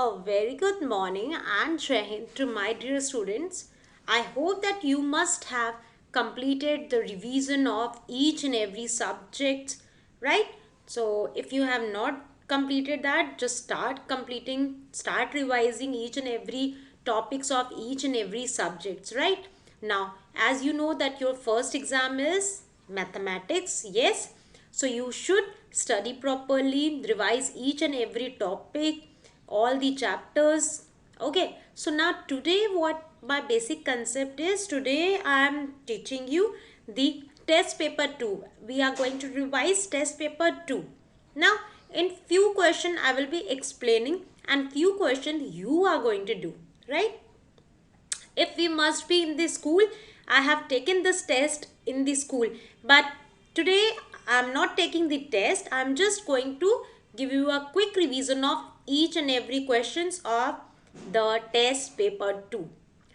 A very good morning and Jai Hind to my dear students. I hope that you must have completed the revision of each and every subject, right? So if you have not completed that, just start revising each and every topics of each and every subjects, right? Now, as you know that your first exam is mathematics, yes. So you should study properly, revise each and every topic, all the chapters. Okay, so now today what my basic concept is, today I am teaching you the test paper 2. We are going to revise test paper 2. Now in few question I will be explaining and few question you are going to do, right? If we must be in the school, I have taken this test in the school, but today I'm not taking the test. I'm just going to give you a quick revision of each and every questions of the test paper 2,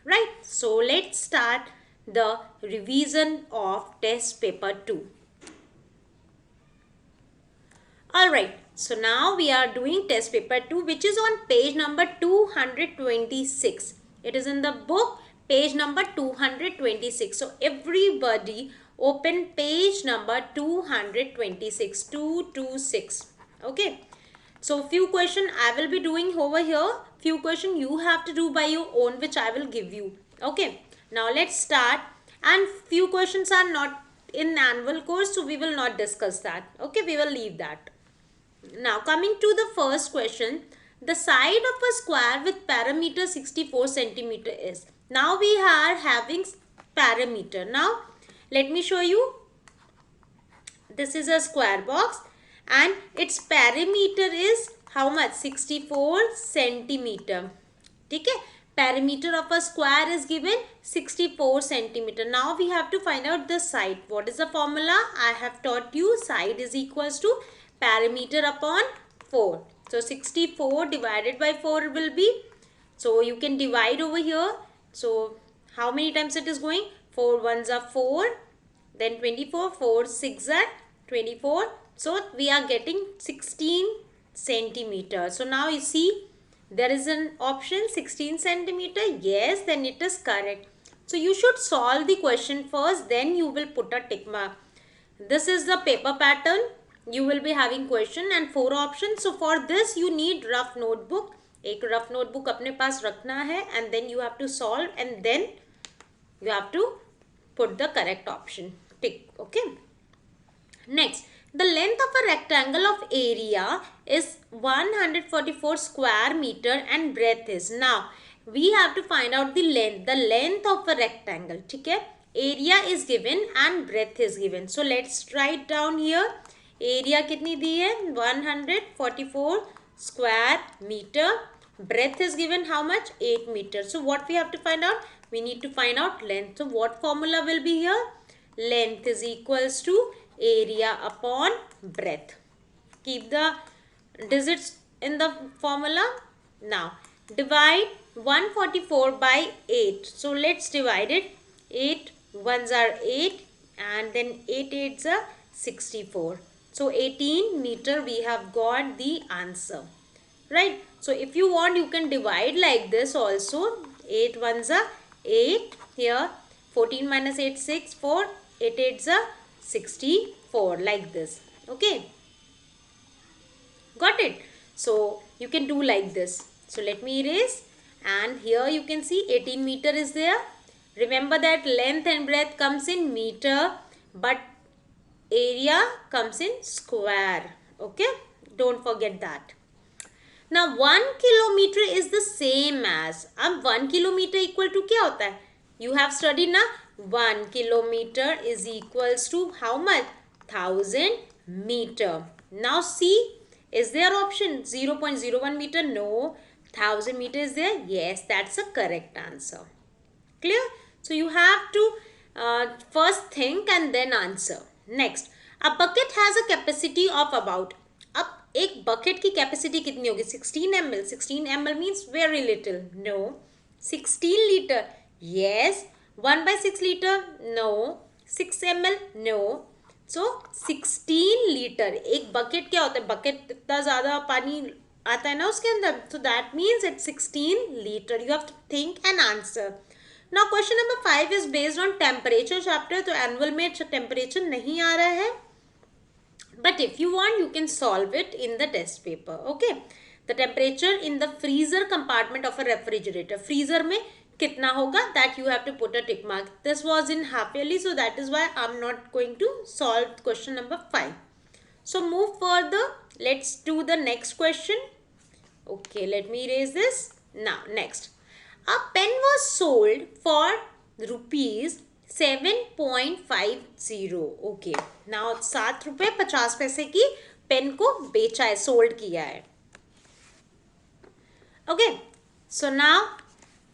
right? So let's start the revision of test paper 2. Alright, so now we are doing test paper 2, which is on page number 226. It is in the book, page number 226. So everybody open page number 226, 226. Okay. So few question I will be doing over here. Few question you have to do by your own, which I will give you. Okay. Now let's start. And few questions are not in annual course, so we will not discuss that. Okay, we will leave that. Now coming to the first question, the side of a square with parameter 64 centimeter is. Now we are having parameter. Now let me show you. This is a square box and its parameter is how much? 64 centimeter. Okay, perimeter of a square is given 64 centimeter. Now we have to find out the side. What is the formula? I have taught you side is equals to perimeter upon 4. So 64 divided by 4 will be. So you can divide over here. So how many times it is going? 4 ones are 4. Then 24, 4 6 are 24. So we are getting 16 centimeter. So now you see there is an option 16 centimeter. Yes, then it is correct. So you should solve the question first, then you will put a tick mark. This is the paper pattern. You will be having question and 4 options. So for this you need rough notebook. एक rough notebook अपने पास रखना है and then you have to solve and then you have to put the correct option. Tick. Okay. Next, the length of a rectangle of area is 144 square meter and breadth is. Now, we have to find out the length. The length of a rectangle. Okay? Area is given and breadth is given. So, let's write down here. Area कितनी दी है? 144 square meter. Breadth is given how much? 8 meter. So, what we have to find out? We need to find out length. So, what formula will be here? Length is equals to area upon breadth. Keep the digits in the formula. Now divide 144 by 8. So let's divide it. 8 ones are 8 and then 8 eights are 64. So 18 meter we have got the answer. Right. So if you want you can divide like this also. 8 ones are 8 here. 14 minus 8 6 4. 8 eights are 64 like this. Okay, got it? So you can do like this. So let me erase and here you can see 18 meter is there. Remember that length and breadth comes in meter but area comes in square. Okay, don't forget that. Now 1 kilometer is the same as. अब 1 kilometer equal to क्या होता है? You have studied ना. 1 kilometer is equals to how much? 1000 meter. Now see, is there option 0.01 meter? No. 1000 meter is there? Yes, that's a correct answer. Clear? So you have to first think and then answer. Next, a bucket has a capacity of about. अब एक bucket की capacity कितनी होगी? 16 ml. 16 ml means very little. No. 16 liter. Yes. 1 by 6 liter? No. 6 ml? No. So 16 liter. एक bucket क्या होता है? Bucket इतना ज़्यादा पानी आता है ना उसके अंदर, so that means it's 16 liter. You have to think and answer. Now question number 5 is based on temperature chapter. तो annual में temperature नहीं आ रहा है, but if you want you can solve it in the test paper. Okay, the temperature in the freezer compartment of a refrigerator, freezer में कितना होगा, that you have to put a tick mark. This was in half yearly, so that is why I'm not going to solve question number 5. So move further, let's do the next question. Okay, let me erase this. Now next, a pen was sold for rupees 7.50. Okay, now 7 रुपये 50 पैसे की pen को बेचा है, sold किया है. Okay, so now,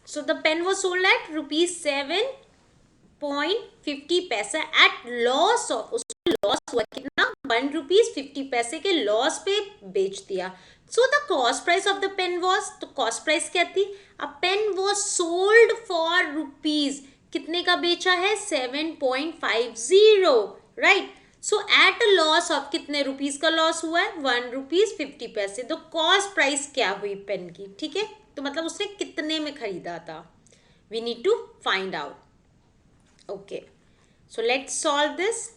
so the pen was sold at rupees 7.50 पैसे at loss of, उसको लॉस हुआ कितना, 1 रुपीज 50 पैसे के लॉस पे बेच दिया. So the cost price of the pen was, तो cost price क्या थी, a pen was sold for rupees, कितने का बेचा है, 7.50, right. So at a loss of, कितने रुपीस का लॉस हुआ है, 1 रुपीज 50 पैसे. तो कॉस्ट प्राइस क्या हुई पेन की, ठीक है, तो मतलब उसने कितने में खरीदा था, we need to find out. Okay, so let's solve this.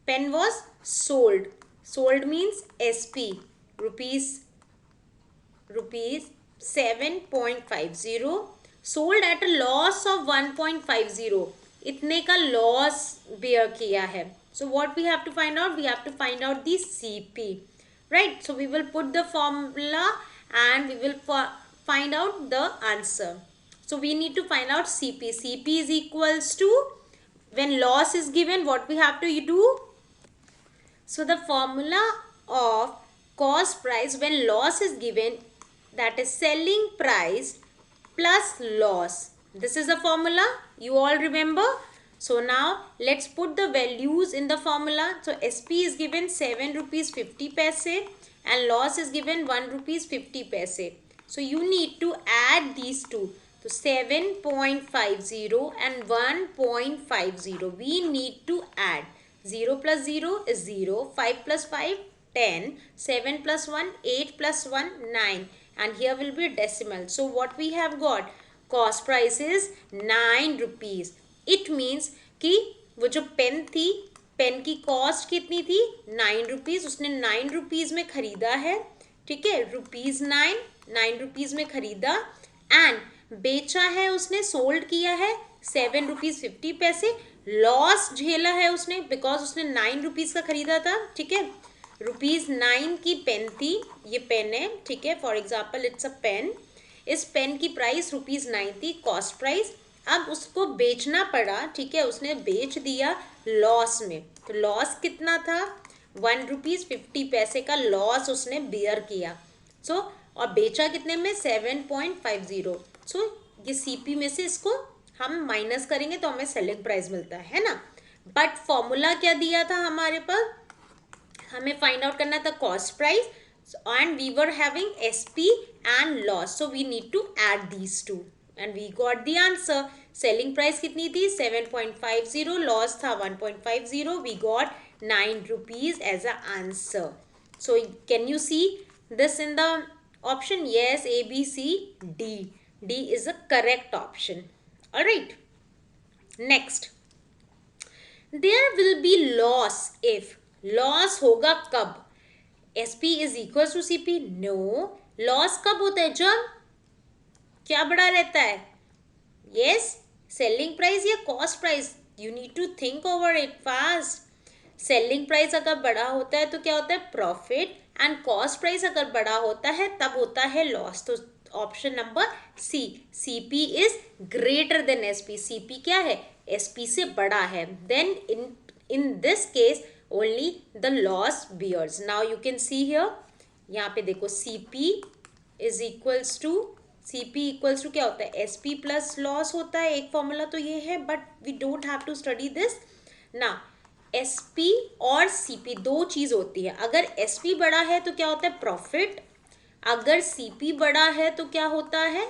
Pen was sold, sold means SP, rupees 7.50, sold at a loss of 1.50, इतने का लॉस बेयर किया है. So what we have to find out, we have to find out the CP, right. So we will put the formula and we will find out the answer. So we need to find out CP. CP is equals to, when loss is given, what we have to do. So the formula of cost price when loss is given, that is selling price plus loss. This is the formula, you all remember. So now let's put the values in the formula. So SP is given 7 rupees 50 paise and loss is given 1 rupees 50 paise. So you need to add these two. So 7.50 and 1.50 we need to add. 0 plus 0 is 0, 5 plus 5 10, 7 plus 1 8 plus 1 9, and here will be decimal. So what we have got, cost price is 9 rupees. It means कि वो जो pen थी, pen की cost कितनी थी, 9 rupees, उसने 9 rupees में खरीदा है, ठीक है, रुपीज़ 9 रुपीज़ में खरीदा एंड बेचा है उसने, सोल्ड किया है 7 रुपीज़ 50 पैसे, लॉस झेला है उसने बिकॉज उसने 9 रुपीज़ का खरीदा था, ठीक है, रुपीज़ 9 की पेन थी, ये पेन है, ठीक है, for example it's a pen, इस पेन की प्राइस रुपीज़ 9 थी, कॉस्ट प्राइस, अब उसको बेचना पड़ा, ठीक है, उसने बेच दिया लॉस में, तो लॉस कितना था, 1 रुपीज़ 50 पैसे का लॉस उसने बियर किया. सो और बेचा कितने में, 7.50. सो ये सीपी में से इसको हम माइनस करेंगे तो हमें सेलिंग प्राइस मिलता है ना. बट फॉर्मूला क्या दिया था हमारे पास, हमें फाइंड आउट करना था cost price and we were having SP and loss, so we need to add these to and we got the answer. Selling price कितनी थी, 7.50, लॉस था 1.50, we got 9 rupees as a answer. So can you see this in the option? Yes, A, B, C, D. D is the correct option. All right. Next, there will be loss if, loss होगा कब, SP is equals to CP? No. loss कब होता है, जब क्या बड़ा रहता है, yes, selling price या cost price, you need to think over it fast. Selling price अगर बड़ा होता है तो क्या होता है, प्रॉफिट, एंड कॉस्ट प्राइस अगर बड़ा होता है तब होता है लॉस. तो option number C, CP is greater than SP. CP क्या है, एसपी से बड़ा है. Then in this case only the loss bears. Now you can see here, यहाँ पे देखो CP is equals to, CP equals to क्या होता है, एसपी प्लस लॉस होता है. एक फॉर्मूला तो ये है, but we don't have to study this ना. SP और CP दो चीज़ होती है. अगर SP बड़ा है तो क्या होता है, प्रॉफिट, अगर CP बड़ा है तो क्या होता है,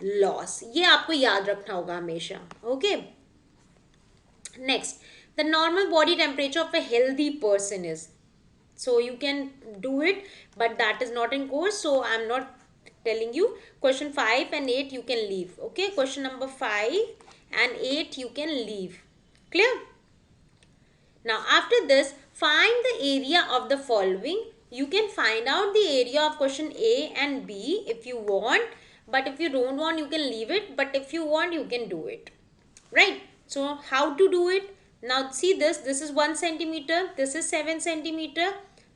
लॉस. ये आपको याद रखना होगा हमेशा. Okay, next, the normal body temperature of a healthy person is, so you can do it, but that is not in course, so I'm not telling you. Question 5 and 8 you can leave. Okay, question number 5 and 8 you can leave. Clear? Now after this, find the area of the following. You can find out the area of question A and B if you want, but if you don't want you can leave it, but if you want you can do it. Right? So how to do it? Now see this is 1 centimeter, this is 7 centimeter,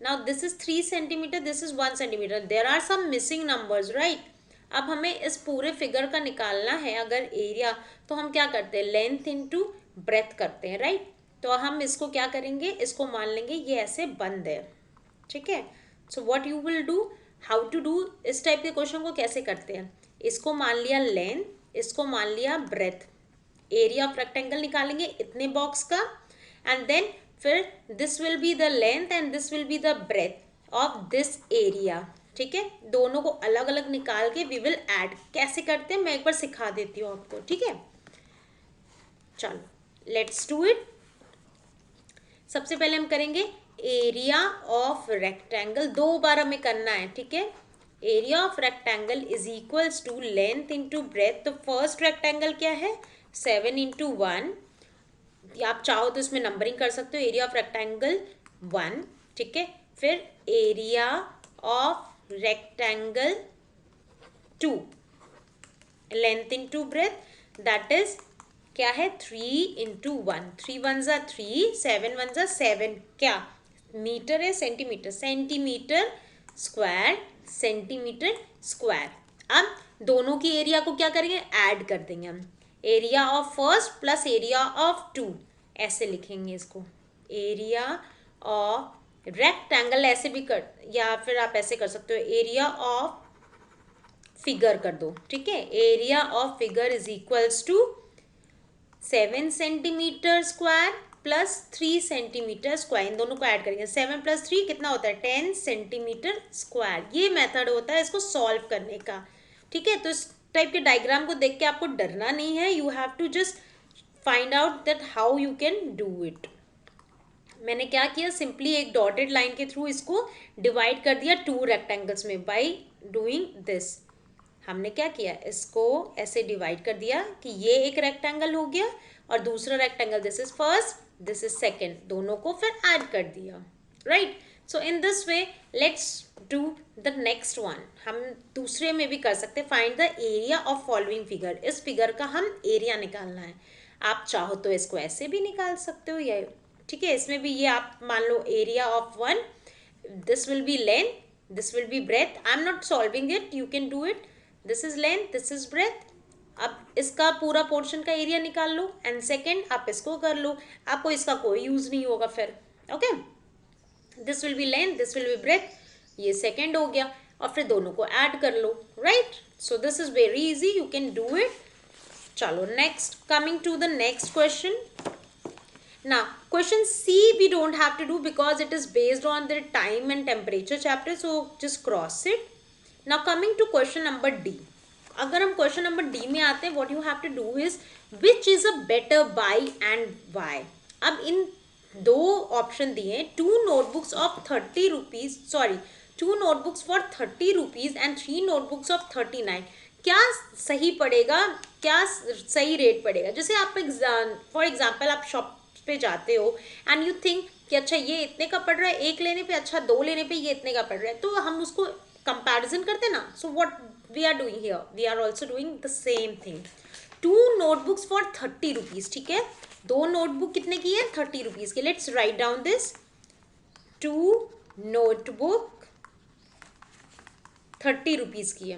now this is 3 centimeter, this is 1 centimeter. There are some missing numbers, right? अब हमें इस पूरे figure का निकालना है अगर area, तो हम क्या करते हैं, लेंथ इनटू ब्रेथ करते हैं, राइट? तो हम इसको क्या करेंगे, इसको मान लेंगे ये ऐसे बंद है, ठीक है? So what you will do, how to do, इस टाइप के क्वेश्चन को कैसे करते हैं, इसको मान लिया लेंथ, इसको मान लिया ब्रेथ, एरिया ऑफ रेक्टेंगल निकालेंगे इतने बॉक्स का, एंड देन फिर this will be the length and this will be the breadth of this area, ठीक है? दोनों को अलग अलग निकाल के वी विल ऐड, कैसे करते हैं मैं एक बार सिखा देती हूँ आपको, ठीक है? चलो लेट्स डू इट। सबसे पहले हम करेंगे एरिया ऑफ रेक्टेंगल, 2 बार हमें करना है, ठीक है? Area of rectangle is equals to length into breadth. तो फर्स्ट रेक्टेंगल क्या है, 7 इंटू 1, आप चाहो तो इसमें नंबरिंग कर सकते हो, एरिया ऑफ रेक्टेंगल 1, ठीक है? फिर area of rectangle 2, length into breath, that is क्या है, 3 इंटू 1, 3 1 ज़ा 3, 7 1 ज़ा 7, क्या मीटर है, centimetre, centimetre square, centimetre square. अब दोनों की एरिया को क्या करेंगे, ऐड कर देंगे हम, area of first plus area of 2, ऐसे लिखेंगे इसको, एरिया ऑफ रेक्टेंगल ऐसे भी कर, या फिर आप ऐसे कर सकते हो, एरिया ऑफ फिगर कर दो, ठीक है? Area of figure is equals to 7 centimetre square plus 3 centimetre square, इन दोनों को ऐड करेंगे, 7 प्लस 3 कितना होता है, 10 सेंटीमीटर स्क्वायर। ये मेथड होता है इसको सॉल्व करने का, ठीक है? तो इस टाइप के डायग्राम को देख के आपको डरना नहीं है, you have to just find out that how you can do it. मैंने क्या किया, सिंपली एक डॉटेड लाइन के थ्रू इसको डिवाइड कर दिया 2 रेक्टेंगल्स में बाय डूइंग दिस। हमने क्या किया, इसको ऐसे डिवाइड कर दिया कि ये एक रेक्टेंगल हो गया और दूसरा rectangle, this is first, this is second, दोनों को फिर ऐड कर दिया, right? So in this way let's do the next one. हम दूसरे में भी कर सकते, find the area of following figure. इस फिगर का हम एरिया निकालना है, आप चाहो तो इसको ऐसे भी निकाल सकते हो, या ठीक है, इसमें भी ये आप मान लो area of 1, this will be length, this will be breadth, I am not solving it, you can do it, this is length, this is breadth. अब इसका पूरा पोर्शन का एरिया निकाल लो, एंड सेकेंड आप इसको कर लो, आपको इसका कोई यूज नहीं होगा फिर, okay? This will be length, this will be breadth, ये सेकेंड हो गया, और फिर दोनों को ऐड कर लो, right? So this is very easy, you can do it. चलो next, coming to the next question. Now question C we don't have to do because it is based on the time and temperature chapter, so just cross it. Now coming to question number D. अगर हम question number D में आते हैं, what you have to do is which is a better buy and why. अब इन 2 option दिए, 2 notebooks of 30 rupees, sorry 2 notebooks for 30 rupees and 3 notebooks of 39, क्या सही पड़ेगा, क्या सही रेट पड़ेगा? जैसे आप फॉर एग्जाम्पल आप शॉप पे जाते हो एंड यू थिंक कि अच्छा ये इतने का पड़ रहा है एक लेने पे, अच्छा 2 लेने पे ये इतने का पड़ रहा है, तो हम उसको कंपैरिजन करते हैं ना। So what we are doing here, we are also doing the same thing. 2 notebooks for 30 rupees, ठीक है? 2 नोटबुक कितने की है, 30 रुपीज की। Let's write down this, 2 notebook 30 rupees की है,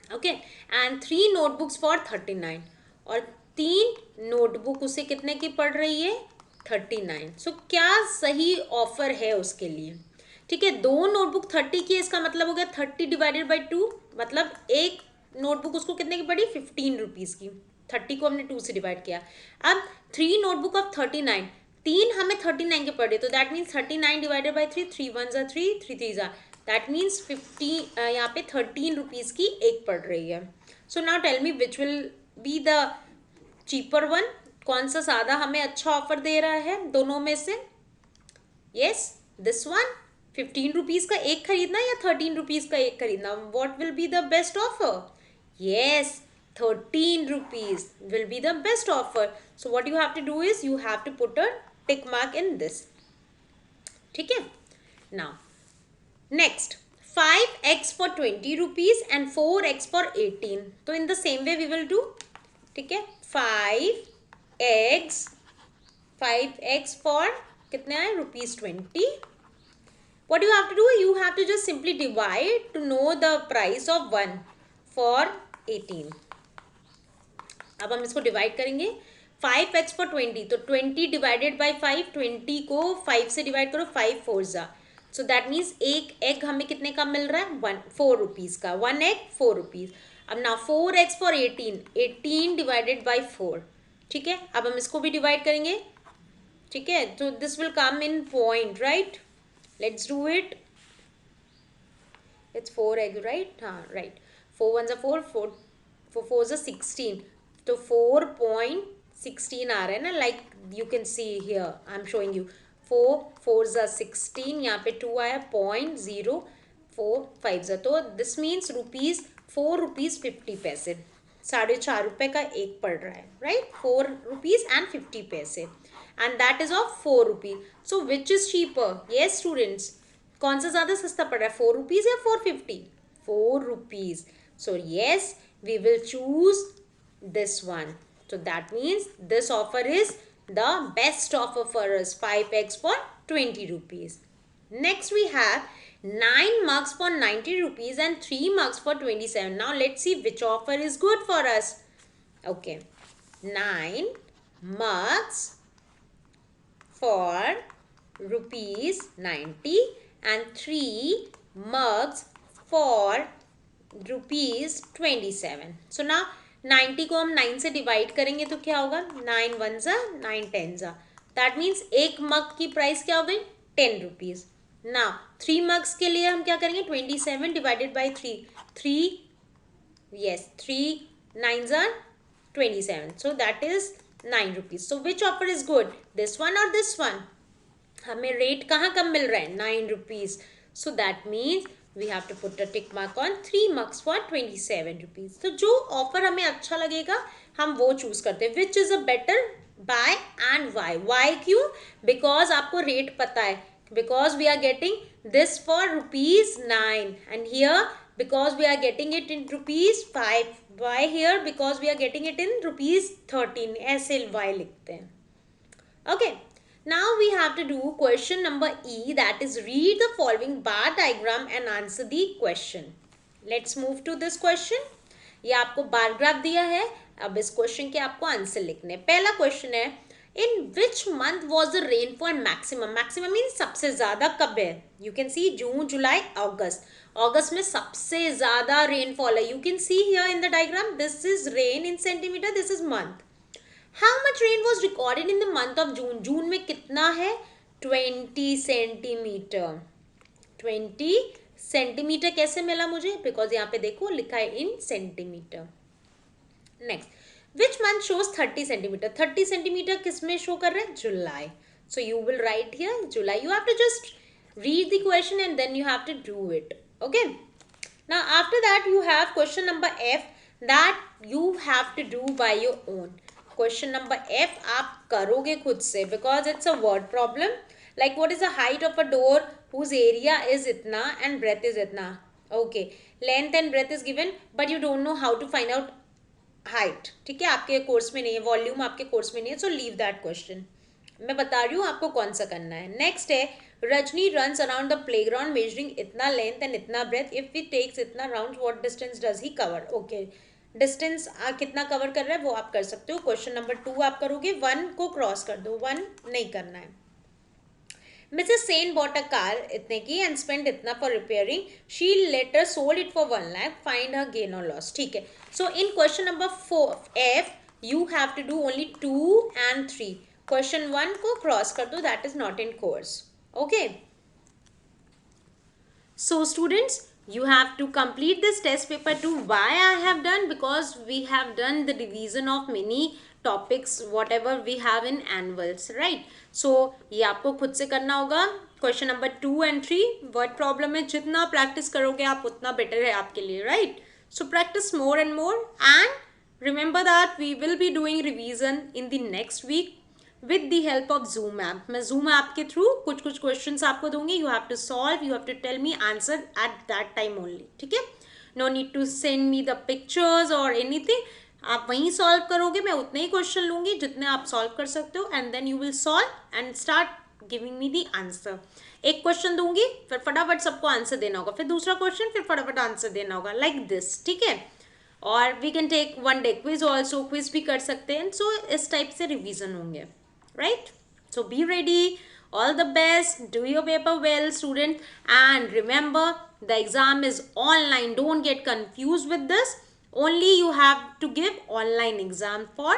ओके? एंड 3 नोटबुक्स फॉर 39, और 3 नोटबुक उसे कितने की पड़ रही है, 39। सो क्या सही ऑफर है उसके लिए, ठीक है? 2 नोटबुक 30 की है, इसका मतलब हो गया 30 डिवाइडेड बाई 2, मतलब एक नोटबुक उसको कितने की पड़ी, 15 रुपीज़ की। 30 को हमने 2 से डिवाइड किया। अब 3 नोटबुक ऑफ 39, 3 हमें 39 के पड़े, तो दैट मीन्स 39 डिवाइडेड बाई 3, 3 1 ज़ा 3, 3 3 ज़ा, दैट मीन्स 50, यहाँ पे 13 रुपीज़ की एक पड़ रही है। So now tell me which will be the cheaper one, कौन सा ज़्यादा हमें अच्छा ऑफर दे रहा है दोनों में से? यस, दिस वन 15 रुपीज का एक खरीदना या 13 रुपीज का एक खरीदना, what will be the best offer? Yes, 13 rupees will be the best offer. So what you have to do is you have to put a tick mark in this. ठीक है? Now next 5x for 20 rupees and 4x for 18. तो in the same way we will do. ठीक है? 5x for कितने आए? ₹20. What you have to do? You have to just simply divide to know the price of 1 for 18. अब हम इसको divide करेंगे. 5x for 20, तो 20 डिवाइडेड बाई 5, 20 को 5 से डिवाइड करो, 5 4 जा. सो दैट मीन्स एक एग हमें कितने का मिल रहा है? 4 रुपीज़ का. 1 egg 4 रुपीज़. अब ना 4x for 18, 18 डिवाइडेड बाई 4. ठीक है, अब हम इसको भी डिवाइड करेंगे. ठीक है, तो this will come in point, right? Let's do it. It's 4 egg, right? हाँ, राइट. 4 1 4, 4 4 16. तो 4.16 आ रहा है ना, like you can see here, I am showing you. 4 4 16, यहाँ पे 2 आया, 0.045. तो दिस मीन्स ₹4.50. 4.5 रुपये का एक पड़ रहा है, right? ₹4.50 and that is of 4 rupees. So which is cheaper? Yes students, कौन सा ज़्यादा सस्ता पड़ रहा है, 4 रुपीज़ या 4.50? 4 rupees. So yes, we will choose this one. So that means this offer is the best offer for us. 5x for 20 rupees. Next we have 9 mugs for 90 rupees and 3 mugs for 27. Now let's see which offer is good for us. Okay, 9 mugs for rupees 90 and 3 mugs for ₹27. So now 90 को हम 9 से divide करेंगे तो क्या होगा? 9 1 जा, 9 10 जा. That means एक मग की प्राइस क्या हो गई? 10 रुपीज़. नाउ 3 मग्स के लिए हम क्या करेंगे? 27 डिवाइडेड बाई 3 yes 3 9 जा 27. So that is 9 rupees. So which offer is good, this one और दिस वन? हमें रेट कहाँ कम मिल रहा है? 9 rupees. So that means we have to put a tick mark on 3 mugs for 27 rupees. तो जो offer हमें अच्छा लगेगा हम वो चूज करते हैं. Which is a better buy and why? Why क्यों? बिकॉज आपको रेट पता है. Because we are getting this for ₹9 and here because we are getting it in ₹5. Why here? Because we are getting it in ₹13. ऐसे why लिखते हैं. Okay. Now we have to do question number E, that is read the following bar diagram and answer the question. Let's move to this question. ये आपको bar graph दिया है. अब इस question के आपको आंसर लिखने. पहला क्वेश्चन है, in which month was the rainfall maximum? Maximum means सबसे ज़्यादा कब है? यू कैन सी जून जुलाई अगस्त. अगस्त में सबसे ज़्यादा रेनफॉल है. You can see here in the diagram, this is rain in centimetre, this is month. How much rain was recorded in the month of June? जून में कितना है? 20 सेंटीमीटर. 20 सेंटीमीटर कैसे मिला मुझे? बिकॉज यहाँ पे देखो लिखा है इन centimetre. Next, which month shows 30 centimetre? 30 centimetre किस में शो कर रहे हैं? जुलाई. So you will write here July. You have to just read the question and then you have to do it. Okay. Now after that you have question number F that you have to do by your own. Question number F आप करोगे खुद से because it's a word problem. Like what is the height of a door whose area is इतना and breadth is इतना. Okay, length and breadth is given but you don't know how to find out height. ठीक है, आपके course में नहीं है, volume आपके course में नहीं है. So leave that question. मैं बता रही हूँ आपको कौन सा करना है. नेक्स्ट है, Rajni runs around the play ground measuring इतना लेंथ एंड इतना ब्रेथ. इफ ही टेक्स इतना round what distance does he cover? Okay, distance कितना कवर कर रहा है वो आप कर सकते हो. क्वेश्चन नंबर 2 आप करोगे. 1 को क्रॉस कर दो, 1 नहीं करना है. Mrs Sen bought a car इतने की एंड स्पेंड इतना for repairing. She later sold it for 1 lakh. Find her gain और लॉस. ठीक है, so in question number 4 F you have to do only 2 and 3. Question 1 को क्रॉस कर दो, that is not in course. Okay, so students, you have to complete this test paper 2. Why I have done? Because we have done the division of many topics whatever we have in annuals, right? So ये आपको खुद से करना होगा question number 2 and 3 word problem में जितना practice करोगे आप उतना बेटर है आपके लिए, right? So practice more and more and remember that we will be doing revision in the next week with the help of Zoom app. मैं Zoom app के थ्रू कुछ कुछ क्वेश्चंस आपको दूंगी. You have to solve, you have to tell me answer at that time only. ठीक है? No need to send me the pictures और anything. आप वहीं सॉल्व करोगे. मैं उतने ही क्वेश्चन लूंगी जितने आप सॉल्व कर सकते हो and then you will solve and start giving me the answer. एक क्वेश्चन दूंगी, फिर फटाफट सबको आंसर देना होगा, फिर दूसरा क्वेश्चन, फिर फटाफट आंसर देना होगा, लाइक दिस. ठीक है? और we can take one day quiz also, quiz भी कर सकते हैं. सो इस टाइप से रिविजन होंगे, right? So be ready. All the best. Do your paper well, student. And remember, the exam is online. Don't get confused with this. Only you have to give online exam for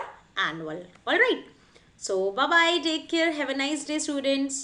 annual. All right. So, bye-bye. Take care. Have a nice day, students.